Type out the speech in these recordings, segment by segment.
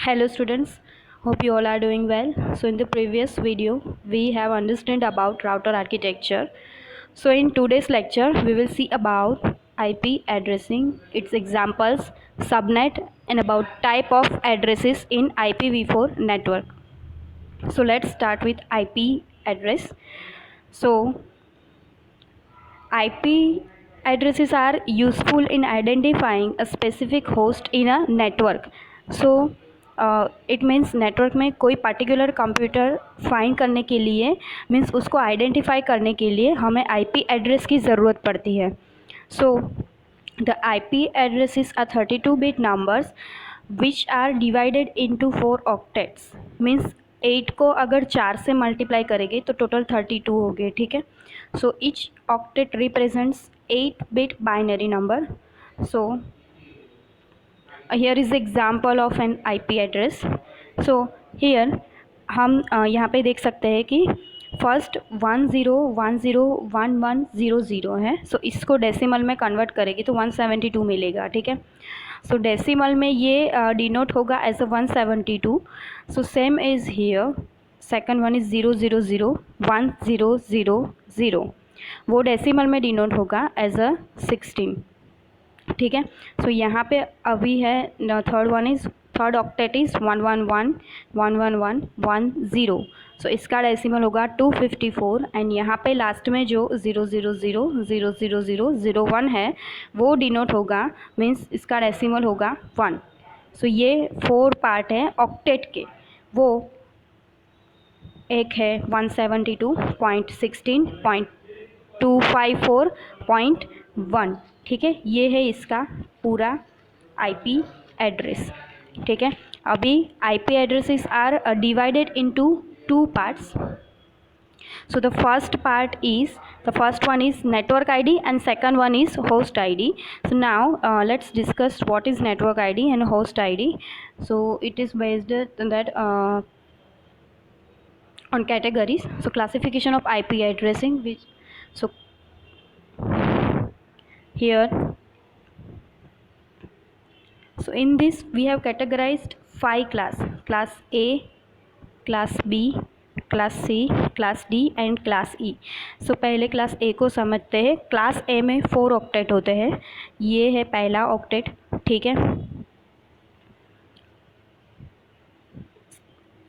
Hello students, hope you all are doing well. So in the previous video we have understood about router architecture. So in today's lecture we will see about IP addressing, its examples, subnet and about type of addresses in IPv4 network. So let's start with IP address. So IP addresses are useful in identifying a specific host in a network. So it means network में कोई particular computer find करने के लिए means उसको identify करने के लिए हमें आईपी एड्रेस की ज़रूरत पड़ती है. So the IP addresses are 32-bit numbers which are divided into 4 octets. Means 8 को अगर 4 से मल्टीप्लाई करेंगे तो टोटल 32 हो गए. ठीक है. So each octet represents 8-bit binary number. So here is the example of an IP address. so here हम यहाँ पे देख सकते हैं कि फर्स्ट 10101100 है. सो इसको डेसिमल में कन्वर्ट करेगी तो 172 मिलेगा. ठीक है. सो डेसिमल में ये डिनोट होगा as a 172. So same is here. Second one is 0001000. वो डेसिमल में डिनोट होगा एज अ 16. ठीक है. सो यहाँ पे अभी है थर्ड ऑक्टेट इज़ 1111110. सो इसका डेसिमल होगा 254 एंड यहाँ पे लास्ट में जो 0000001 है वो डिनोट होगा मीन्स इसका डेसिमल होगा 1. सो ये 4 पार्ट है ऑक्टेट के. वो एक है 172.16.254.1. ठीक है. ये है इसका पूरा आईपी एड्रेस. ठीक है. अभी IP addresses are divided into 2 parts. So the first one is network ID and second one is host ID. So now let's discuss what is network ID and host ID. So it is based on that on categories. So classification of IP addressing, which so here, so in this we have categorized 5 class A, class B, class C, class D and class E. सो पहले class A को समझते हैं. Class A में 4 octet होते हैं. ये है पहला ऑक्टेट. ठीक है.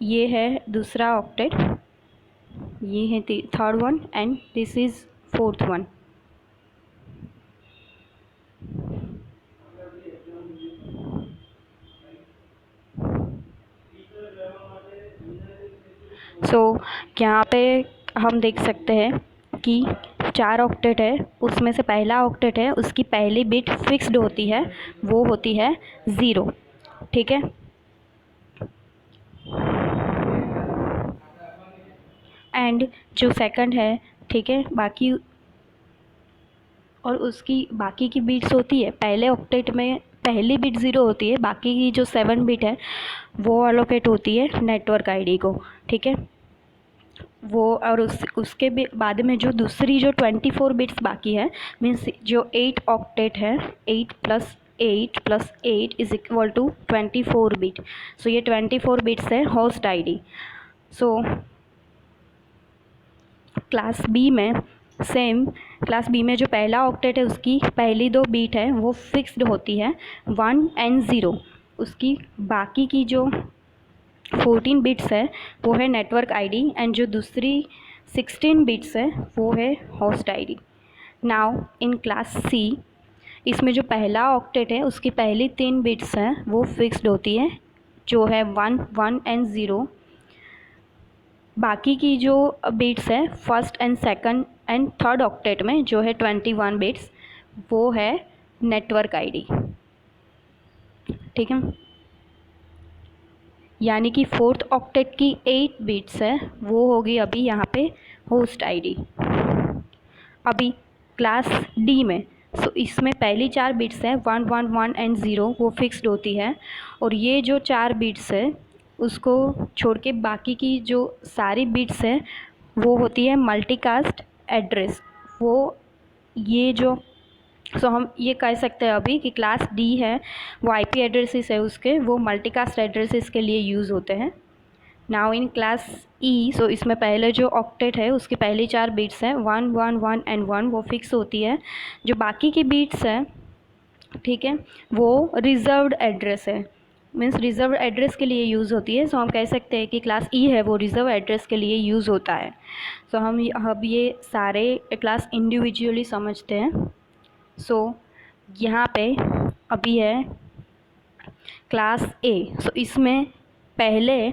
ये है दूसरा ऑक्टेट. ये है third one and this is fourth one. So यहाँ पे हम देख सकते हैं कि 4 ऑक्टेट है. उसमें से पहला ऑक्टेट है उसकी पहली बिट फिक्स्ड होती है, वो होती है 0. ठीक है. एंड जो सेकंड है, ठीक है, बाकी और उसकी बाकी की बिट्स होती है. पहले ऑक्टेट में पहली बिट 0 होती है, बाकी की जो 7 बिट है वो अलोकेट होती है नेटवर्क आईडी को. ठीक है. वो और उसके बाद में जो दूसरी जो 24 बिट्स बाकी है मीन्स जो 8 ऑक्टेट है, 8 + 8 + 8 is equal to 24 bit. So ये 24 बिट्स है host ID. So class B में सेम. क्लास बी में जो पहला ऑक्टेट है उसकी पहली 2 बीट है वो फिक्स्ड होती है 1 एंड 0. उसकी बाकी की जो 14 बिट्स है वो है नेटवर्क आईडी एंड जो दूसरी 16 बिट्स है वो है host ID. Now in class C, इसमें जो पहला ऑक्टेट है उसकी पहली 3 बिट्स हैं वो फिक्स्ड होती है जो है 1 1 एंड 0. बाकी की जो बिट्स है first and second and third octet में जो है 21 बिट्स वो है नेटवर्क आईडी. ठीक है. यानी कि फोर्थ ऑक्टेट की 8 बिट्स है वो होगी अभी यहाँ पे होस्ट आईडी. अभी क्लास डी में सो इसमें पहली 4 बिट्स है 1 1 1 एंड 0 वो फिक्स्ड होती है और ये जो 4 बिट्स है उसको छोड़ के बाकी की जो सारी बिट्स है वो होती है मल्टीकास्ट एड्रेस. वो ये जो सो हम ये कह सकते हैं अभी कि क्लास डी है वो आईपी एड्रेसेस है उसके, वो मल्टीकास्ट एड्रेसेस के लिए यूज़ होते हैं। नाउ इन क्लास ई, सो इसमें पहले जो ऑक्टेट है उसकी पहली 4 बिट्स हैं 1 1 1 एंड 1, वो फिक्स होती है। जो बाकी की बिट्स है, ठीक है, वो रिजर्व्ड एड्रेस है, मीन्स रिजर्व एड्रेस के लिए यूज़ होती है। सो हम कह सकते हैं कि क्लास ई है वो रिजर्व एड्रेस के लिए यूज़ होता है। सो हम अब ये सारे क्लास इंडिविजुअली समझते हैं। सो यहाँ पे अभी है क्लास ए। सो इसमें पहले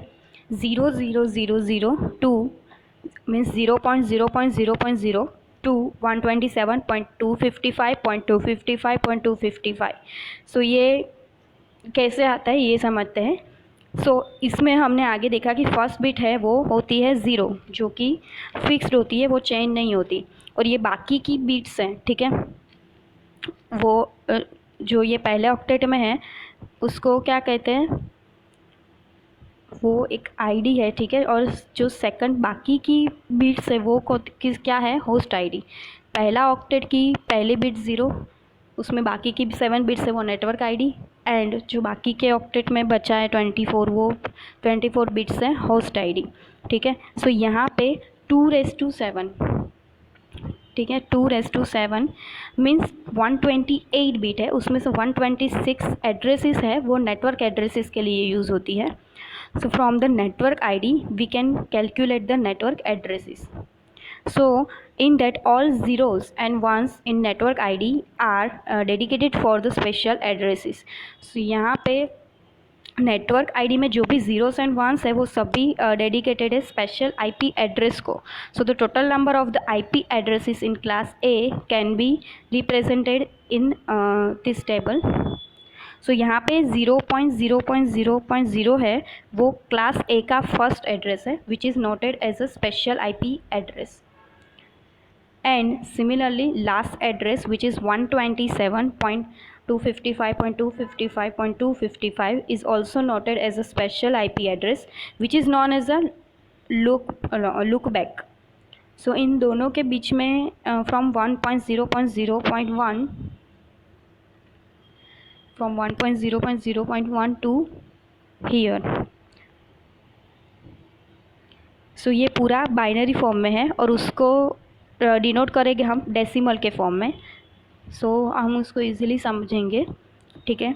0.0.0.0 मीन्स 0.0.0.0 टू 127.255.255.255। सो ये कैसे आता है ये समझते हैं। सो इसमें हमने आगे देखा कि फर्स्ट बिट है वो होती है 0, जो कि फिक्स्ड होती है, वो चेंज नहीं होती। और ये बाकी की बिट्स हैं, ठीक है, वो जो ये पहले ऑक्टेट में है उसको क्या कहते हैं, वो एक आईडी है, ठीक है। और जो सेकंड बाकी की बिट्स है वो किस क्या है, होस्ट आईडी। पहला ऑक्टेट की पहली बिट 0, उसमें बाकी की 7 बिट्स है वो नेटवर्क आईडी, एंड जो बाकी के ऑक्टेट में बचा है 24, वो 24 बिट्स है होस्ट आईडी, ठीक है। सो यहाँ पे 2�7, ठीक है, 2�7 मीन्स 128 बिट है, उसमें से 126 एड्रेसेस है वो नेटवर्क एड्रेसेस के लिए यूज़ होती है। So from the network ID we can calculate the network addresses. So in that all zeros and ones in network ID are dedicated for the special addresses. So यहाँ पे network ID में जो भी zeros and once है वो सभी dedicated है special IP address को। So the total number of the IP addresses in class A can be represented in this table. So यहाँ पे 0.0.0.0 है वो क्लास ए का फर्स्ट एड्रेस है which is noted as a special IP address. And similarly last address which is 127.255.255.255 is also noted as a special IP address which is known as a loopback. So इन दोनों के बीच में from 1.0.0.1 from 1.0.0.1 to here. सो ये पूरा binary form में है और उसको डिनोट करेंगे हम डेसिमल के फॉर्म में। सो हम उसको इजीली समझेंगे, ठीक है।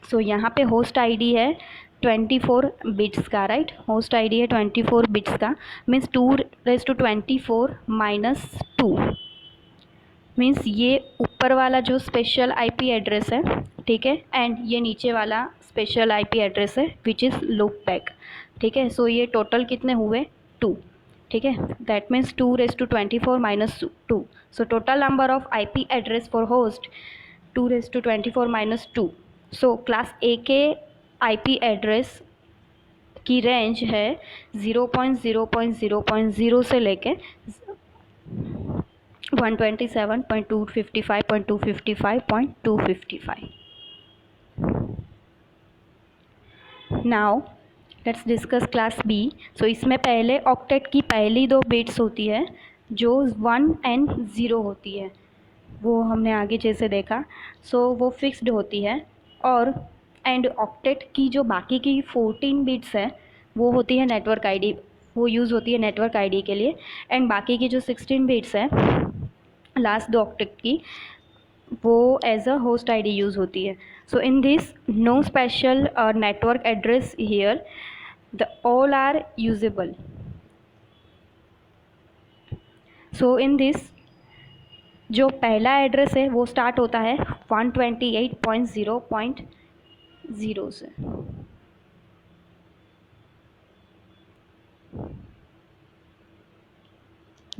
सो यहाँ पे होस्ट आईडी है 24 बिट्स का, राइट। होस्ट आईडी है 24 बिट्स का, मीन्स 2⁻24 - 2 मीन्स ये ऊपर वाला जो स्पेशल आईपी एड्रेस है, ठीक है, एंड ये नीचे वाला स्पेशल आईपी एड्रेस है विच इज़ लूपबैक, ठीक है। सो ये टोटल कितने हुए 2, ठीक है, that means 2⁻24 - 2। So total number of IP address for host 2⁻24 - 2। So class ए के आईपी एड्रेस की रेंज है 0.0.0.0 से लेके 127.255.255.255। Now let's discuss class B. So इसमें पहले ऑक्टेट की पहली 2 बिट्स होती है जो 1 एंड 0 होती है, वो हमने आगे जैसे देखा। सो वो फिक्स्ड होती है। और एंड ऑक्टेट की जो बाकी की 14 बिट्स है वो होती है नेटवर्क आईडी, वो यूज़ होती है नेटवर्क आईडी के लिए। एंड बाकी की जो 16 बिट्स है लास्ट 2 ऑक्टेट की, वो as a host ID use होती है। So in this no special network address here, the all are usable. So in this जो पहला एड्रेस है वो स्टार्ट होता है 128.0.0 से।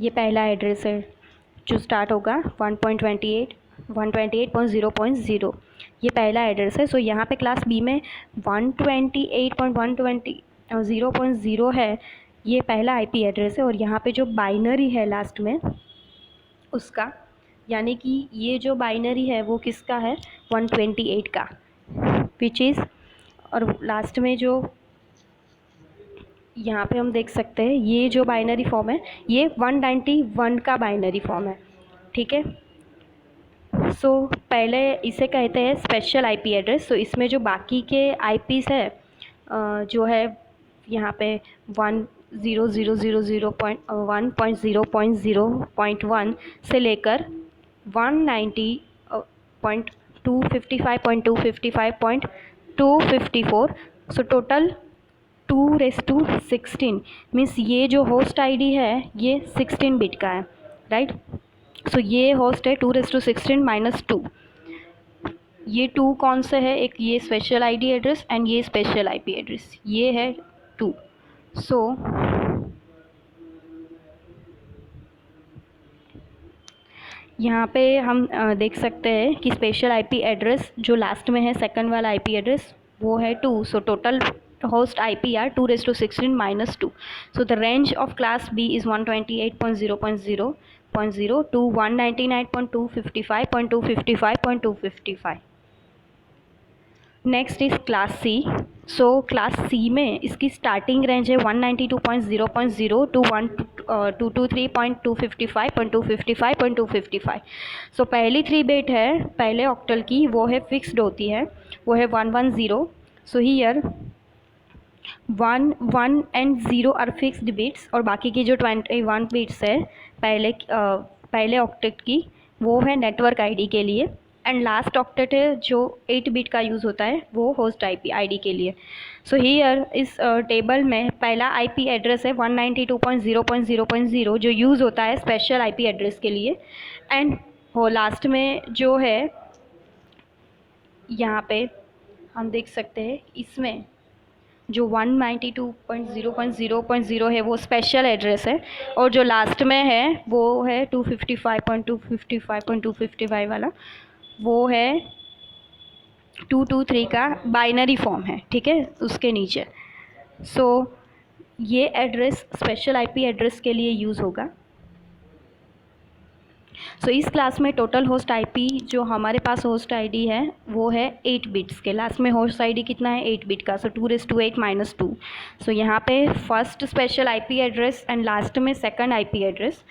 ये पहला एड्रेस है जो स्टार्ट होगा 128.0.0, ये पहला एड्रेस है। सो यहाँ पे क्लास बी में 128.120.0 है, ये पहला आईपी एड्रेस है। और यहाँ पे जो बाइनरी है लास्ट में उसका, यानी कि ये जो बाइनरी है वो किसका है 128 का, विच इज़, और लास्ट में जो यहाँ पे हम देख सकते हैं ये जो बाइनरी फॉर्म है ये 191 का बाइनरी फॉर्म है, ठीक है। पहले इसे कहते हैं स्पेशल आईपी एड्रेस। तो इसमें जो बाकी के आईपीस है जो है यहाँ पे 1000001.0.0.1 से लेकर 190.255.255.254, सो टोटल 2⁻16 मीन्स ये जो होस्ट आईडी है ये 16 बिट का है, राइट। सो ये होस्ट है 2⁻16 - 2। ये 2 कौन से है, एक ये स्पेशल आईडी एड्रेस एंड ये स्पेशल आईपी एड्रेस, ये है 2। सो यहाँ पे हम देख सकते हैं कि स्पेशल आईपी एड्रेस जो लास्ट में है सेकंड वाला आईपी एड्रेस वो है 2। So total host IP are 2⁻16 - 2. So the range of class B is 128.0.0.0 to 199.255.255.255. Next is class C. So class C में इसकी स्टार्टिंग रेंज है 192.0.0 टू 223.255.255.255। सो पहली 3 बिट है पहले ऑक्टल की, वो है फिक्स्ड होती है, वो है 110। So here 1 1 and 0 are fixed bits और बाकी की जो 21 बिट्स है पहले ऑक्टेट की वो है नेटवर्क आईडी के लिए, एंड लास्ट ऑक्टेट है जो 8 बिट का यूज़ होता है वो होस्ट आईपी आईडी के लिए। सो हियर इस टेबल में पहला आईपी एड्रेस है 192.0.0.0 जो यूज़ होता है स्पेशल आईपी एड्रेस के लिए, एंड वो लास्ट में जो है यहाँ पे हम देख सकते हैं इसमें जो 192.0.0.0 है वो स्पेशल एड्रेस है, और जो लास्ट में है वो है 255.255.255 वाला, वो है 223 का बाइनरी फॉर्म है, ठीक है, उसके नीचे। सो ये एड्रेस स्पेशल आईपी एड्रेस के लिए यूज़ होगा। सो इस क्लास में टोटल होस्ट आईपी जो हमारे पास होस्ट आईडी है वो है 8 बिट्स के। लास्ट में होस्ट आईडी कितना है 8 बिट का, सो 2⁻8 - 2। सो यहाँ पे first special IP address and last में second IP address.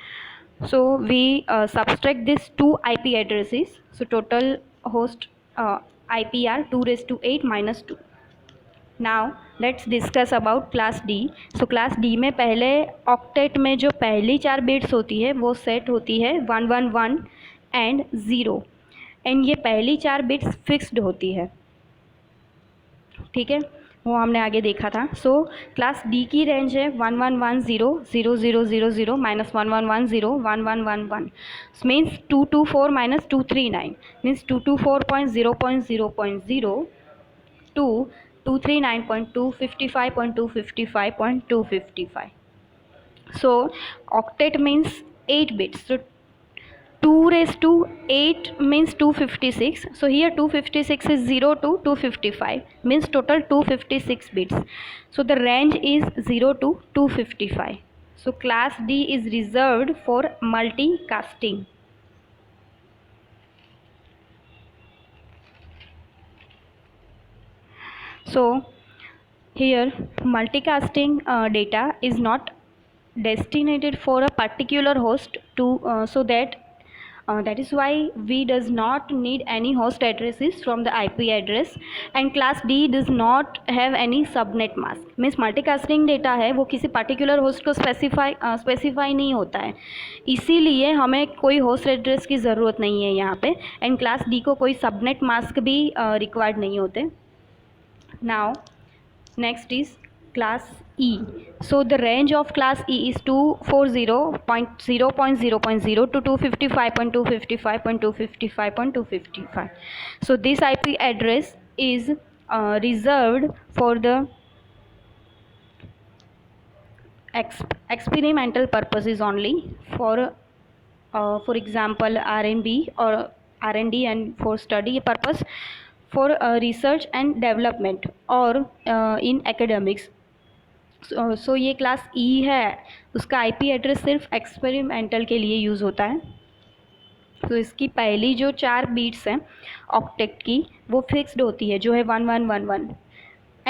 So we subtract this 2 IP addresses, so total host IP are 2⁻8 - 2। Now let's discuss about class D. So class D में पहले octet में जो पहली 4 bits होती है वो set होती है 111 एंड 0, एंड ये पहली 4 बिट्स फिक्स्ड होती है, ठीक है, वो हमने आगे देखा था। सो क्लास डी की रेंज है 11100000 - 11101111 means 224 - 239 means 224.0.0.0 to 239.255.255.255. So octet means 8 bits. So 2⁻8 means 256. So here 256 is 0 to 255 means total 256 bits. So the range is 0 to 255. So class D is reserved for multicasting. So here multicasting data is not destined for a particular host to so that is why we does not need any host addresses from the IP address, and class D does not have any subnet mask means multicasting data है वो किसी particular host को specify नहीं होता है, इसीलिए हमें कोई होस्ट एड्रेस की ज़रूरत नहीं है यहाँ पे, एंड क्लास डी को कोई सबनेट मास्क भी रिक्वायर्ड नहीं होते। Now next is class E. So the range of class E is 240.0.0.0 to 255.255.255.255. So this IP address is reserved for the experimental purposes only, for example R&D or R&D and for study purpose, for research and development or in academics. सो ये class ई है, उसका IP address सिर्फ experimental के लिए use होता है। तो इसकी पहली जो 4 बीट्स हैं ऑक्टेट की वो फिक्स्ड होती है जो है 1111,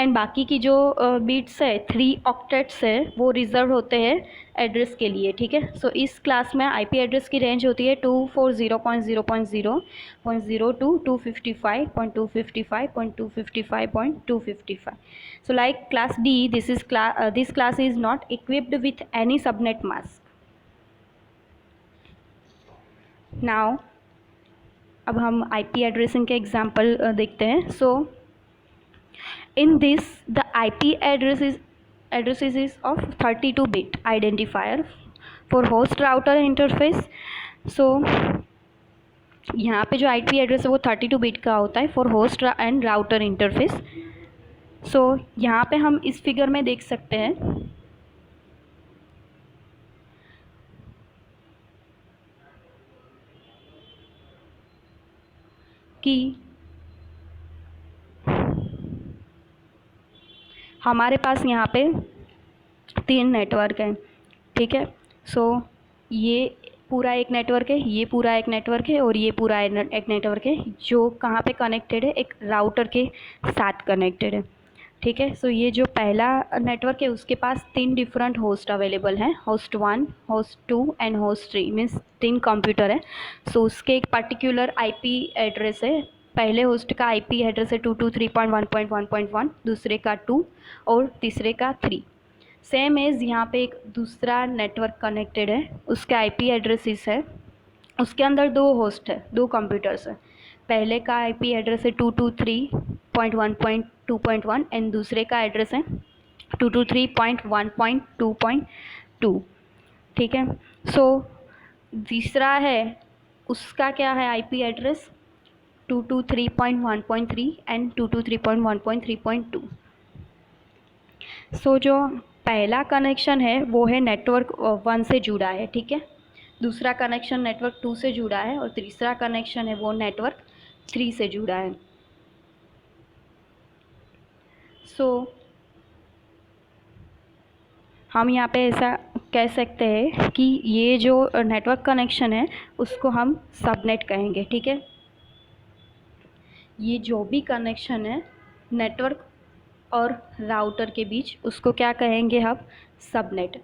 एंड बाकी की जो बिट्स है 3 ऑक्टेट्स है वो रिजर्व होते हैं एड्रेस के लिए, ठीक है। सो इस क्लास में आईपी एड्रेस की रेंज होती है 240.0.0.0 to 255.255.255.255. So like class D, this class is not equipped with any subnet mask. Now अब हम आईपी एड्रेसिंग के एग्जाम्पल देखते हैं। सो in this the IP address is of 32-bit identifier for host router interface. so यहाँ पे जो IP address है वो 32 बिट का होता है for host and router interface. So यहाँ पे हम इस फिगर में देख सकते हैं कि हमारे पास यहाँ पे 3 नेटवर्क हैं, ठीक है। सो ये पूरा एक नेटवर्क है, ये पूरा एक नेटवर्क है और ये पूरा एक नेटवर्क है जो कहाँ पे कनेक्टेड है, एक राउटर के साथ कनेक्टेड है, ठीक है। सो ये जो पहला नेटवर्क है उसके पास 3 डिफरेंट होस्ट अवेलेबल हैं, host 1, host 2 and host 3, means 3 computer है। सो उसके एक पर्टिकुलर आईपी एड्रेस है, पहले होस्ट का आईपी एड्रेस है 223.1.1.1, दूसरे का 2 और तीसरे का 3। सेम एज यहाँ पे एक दूसरा नेटवर्क कनेक्टेड है, उसके आईपी एड्रेसेस है, उसके अंदर 2 होस्ट है, 2 कंप्यूटर्स है। पहले का आईपी एड्रेस है 223.1.2.1 एंड दूसरे का एड्रेस है 223.1.2.2, ठीक है। सो तीसरा है उसका क्या है आईपी एड्रेस 223.1.3 एंड 223.1.3.2। सो जो पहला कनेक्शन है वो है नेटवर्क 1 से जुड़ा है, ठीक है। दूसरा कनेक्शन नेटवर्क 2 से जुड़ा है और तीसरा कनेक्शन है वो नेटवर्क 3 से जुड़ा है। सो हम यहाँ पे ऐसा कह सकते हैं कि ये जो नेटवर्क कनेक्शन है उसको हम सबनेट कहेंगे, ठीक है। ये जो भी कनेक्शन है नेटवर्क और राउटर के बीच उसको क्या कहेंगे हम, subnet.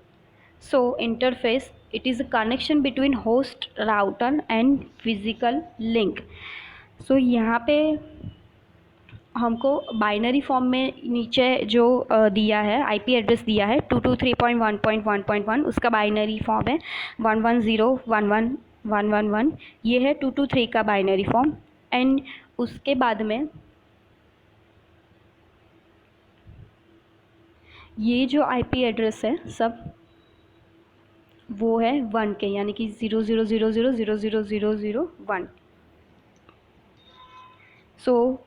So interface it is a connection between host router and physical link. So यहाँ पे हमको बाइनरी फॉर्म में नीचे जो दिया है आईपी एड्रेस दिया है 223.1.1.1, उसका बाइनरी फॉर्म है 110.111.111, ये है 223 का बाइनरी फॉर्म। एंड उसके बाद में ये जो आईपी एड्रेस है सब वो है 1 के, यानी कि 0000000001। सो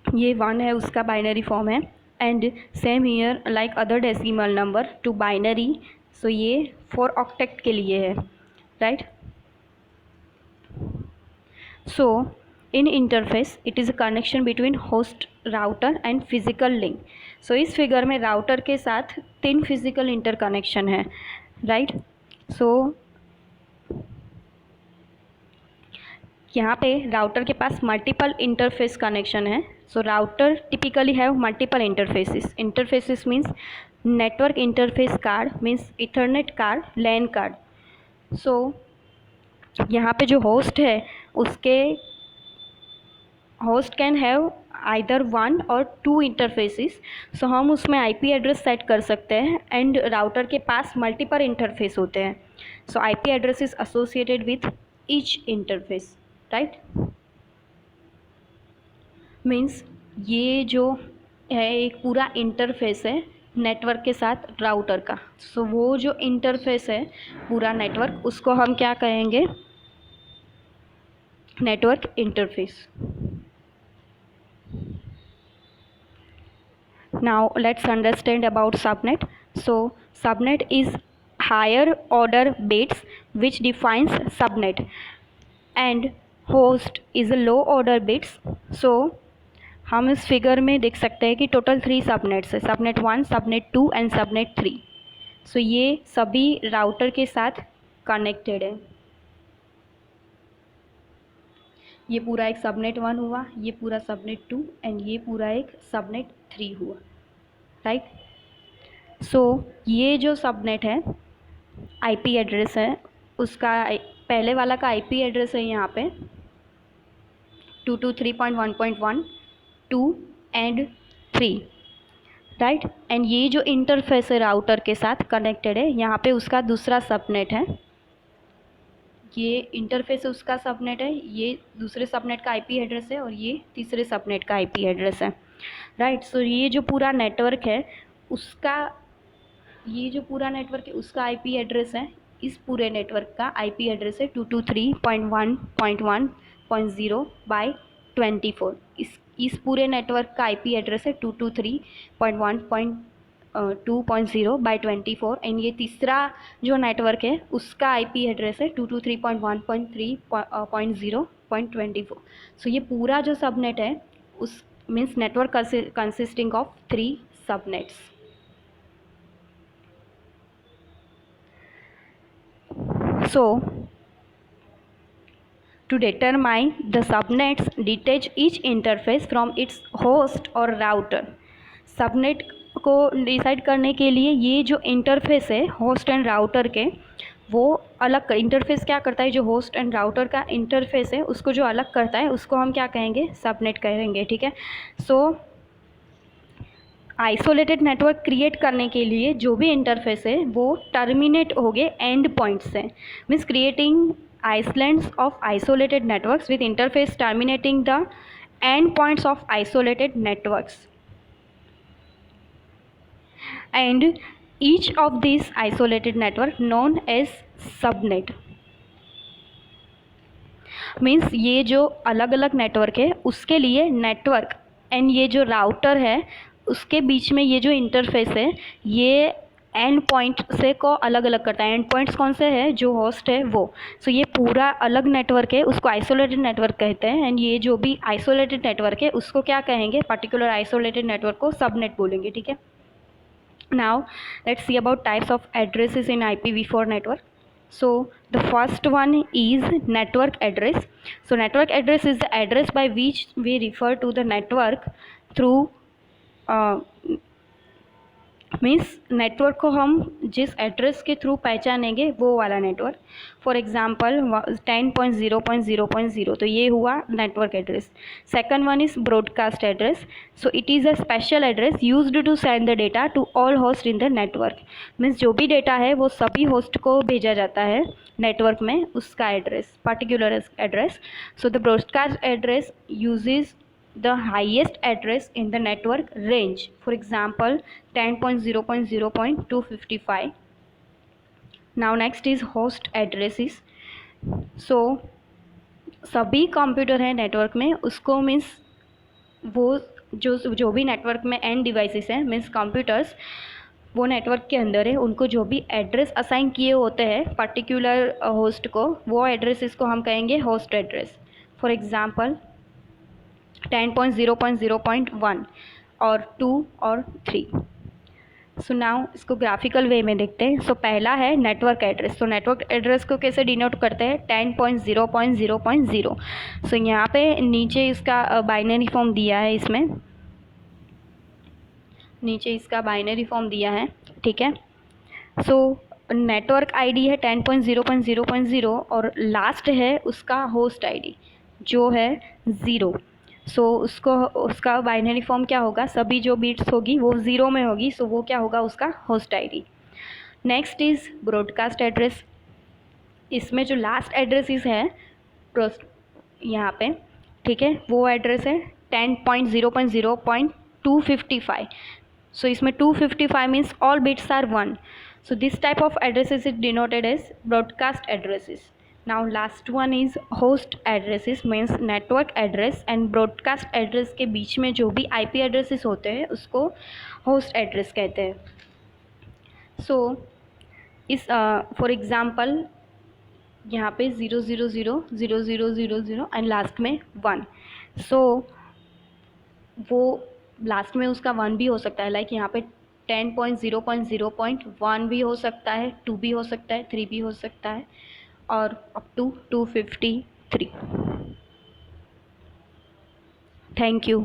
ये 1 है, उसका बाइनरी फॉर्म है। And same here like other decimal number to binary, so ये 4 ऑक्टेट के लिए है, right. So in interface it is a connection between host router and physical link. So इस फिगर में राउटर के साथ 3 फिजिकल इंटरकनेक्शन है, राइट। सो यहाँ पे राउटर के पास मल्टीपल इंटरफेस कनेक्शन है। So router typically have multiple interfaces means network interface card means Ethernet card, LAN card. सो यहाँ पे जो होस्ट है उसके होस्ट कैन हैव आइदर 1 और 2 इंटरफेसेस। सो हम उसमें आईपी एड्रेस सेट कर सकते हैं एंड राउटर के पास मल्टीपल इंटरफेस होते हैं। सो IP address is associated with each interface, right. Means ये जो है एक पूरा इंटरफेस है नेटवर्क के साथ राउटर का। सो वो जो इंटरफेस है पूरा नेटवर्क उसको हम क्या कहेंगे, network interface. Now let's understand about subnet. So subnet is higher order bits which defines subnet and host is a low order bits. So हम इस फिगर में देख सकते हैं कि टोटल 3 सबनेट्स है, सबनेट 1, सबनेट 2 एंड सबनेट 3। सो ये सभी राउटर के साथ कनेक्टेड है। ये पूरा एक सबनेट 1 हुआ, ये पूरा सबनेट 2 एंड ये पूरा एक सबनेट 3 हुआ, राइट। सो ये जो सबनेट है आईपी एड्रेस है उसका, पहले वाला का आईपी एड्रेस है यहाँ पे 223.1.1 2 एंड 3, राइट। एंड ये जो इंटरफेस है राउटर के साथ कनेक्टेड है, यहाँ पे उसका दूसरा सबनेट है, ये इंटरफेस है उसका सबनेट है, ये दूसरे सबनेट का आईपी एड्रेस है और ये तीसरे सबनेट का आईपी एड्रेस है, राइट। सो ये जो पूरा नेटवर्क है उसका, ये जो पूरा नेटवर्क है उसका आईपी एड्रेस है, इस पूरे नेटवर्क का आईपी एड्रेस है 223.1.1.0/24। इस पूरे नेटवर्क का आईपी एड्रेस है 223.1.2.0/24 एंड ये तीसरा जो नेटवर्क है उसका आईपी एड्रेस है 223.1.3.0.24। सो ये पूरा जो सबनेट है उस means network consisting of 3 subnets. So, to determine the subnets, detach each interface from its host or router. Subnet को डिसाइड करने के लिए ये जो इंटरफेस है होस्ट एंड राउटर के, वो अलग इंटरफेस क्या करता है, जो होस्ट एंड राउटर का इंटरफेस है उसको जो अलग करता है उसको हम क्या कहेंगे, सबनेट कहेंगे, ठीक है। सो आइसोलेटेड नेटवर्क क्रिएट करने के लिए जो भी इंटरफेस है वो टर्मिनेट हो गए एंड पॉइंट से, means creating islands of isolated networks with interface terminating the end points of isolated networks and each of this isolated network known as subnet. Means ये जो अलग अलग नेटवर्क है उसके लिए नेटवर्क एंड ये जो राउटर है उसके बीच में ये जो इंटरफेस है ये एंड पॉइंट से को अलग अलग करता है। एंड पॉइंट्स कौन से है, जो होस्ट है वो। सो ये पूरा अलग नेटवर्क है उसको आइसोलेटेड नेटवर्क कहते हैं एंड ये जो भी आइसोलेटेड नेटवर्क है उसको क्या कहेंगे, पर्टिकुलर आइसोलेटेड नेटवर्क को सबनेट बोलेंगे, ठीक है। Now let's see about types of addresses in IPv4 network. So the first one is network address. So network address is the address by which we refer to the network through means network को हम जिस address के through पहचानेंगे वो वाला network. For example 10.0.0.0, तो ये हुआ network address. Second one is broadcast address. So it is a special address used to send the data to all host in the network. Means जो भी डेटा है वो सभी होस्ट को भेजा जाता है नेटवर्क में, उसका address, particular address. So the broadcast address uses the highest address in the network range, for example 10.0.0.255. now next is host addresses. so सभी कंप्यूटर है नेटवर्क में उसको मीन्स वो जो भी नेटवर्क में एंड डिवाइसेस हैं मीन्स कंप्यूटर्स वो नेटवर्क के अंदर है, उनको जो भी एड्रेस असाइन किए होते हैं पर्टिकुलर होस्ट को, वो एड्रेसेस को हम कहेंगे होस्ट एड्रेस। फॉर एग्जांपल 10.0.0.1 और 2 और 3। सो नाउ इसको ग्राफिकल वे में देखते हैं। सो पहला है नेटवर्क एड्रेस। तो नेटवर्क एड्रेस को कैसे डिनोट करते हैं, 10.0.0.0। सो यहाँ पे नीचे इसका बाइनरी फॉर्म दिया है, इसमें नीचे इसका बाइनरी फॉर्म दिया है, ठीक है। सो नेटवर्क आईडी है 10.0.0.0 और लास्ट है उसका होस्ट आईडी जो है 0। सो उसका बाइनरी फॉर्म क्या होगा, सभी जो बिट्स होगी वो 0 में होगी, सो वो क्या होगा उसका host ID. Next is broadcast address. इसमें जो लास्ट एड्रेसेस है यहाँ पे, ठीक है, वो एड्रेस है 10.0.0.255। सो इसमें 255 means all bits are 1। So this type of addresses is denoted as broadcast addresses. Now last one is host addresses, means network address and broadcast address के बीच में जो भी आईपी एड्रेसेस होते हैं उसको होस्ट एड्रेस कहते हैं। सो इस फॉर एग्जांपल यहाँ पे 0000000 एंड लास्ट में 1। सो वो लास्ट में उसका 1 भी हो सकता है, लाइक यहाँ पे 10.0.0.1 भी हो सकता है, 2 भी हो सकता है, 3 भी हो सकता है और अप टू 253। Thank you.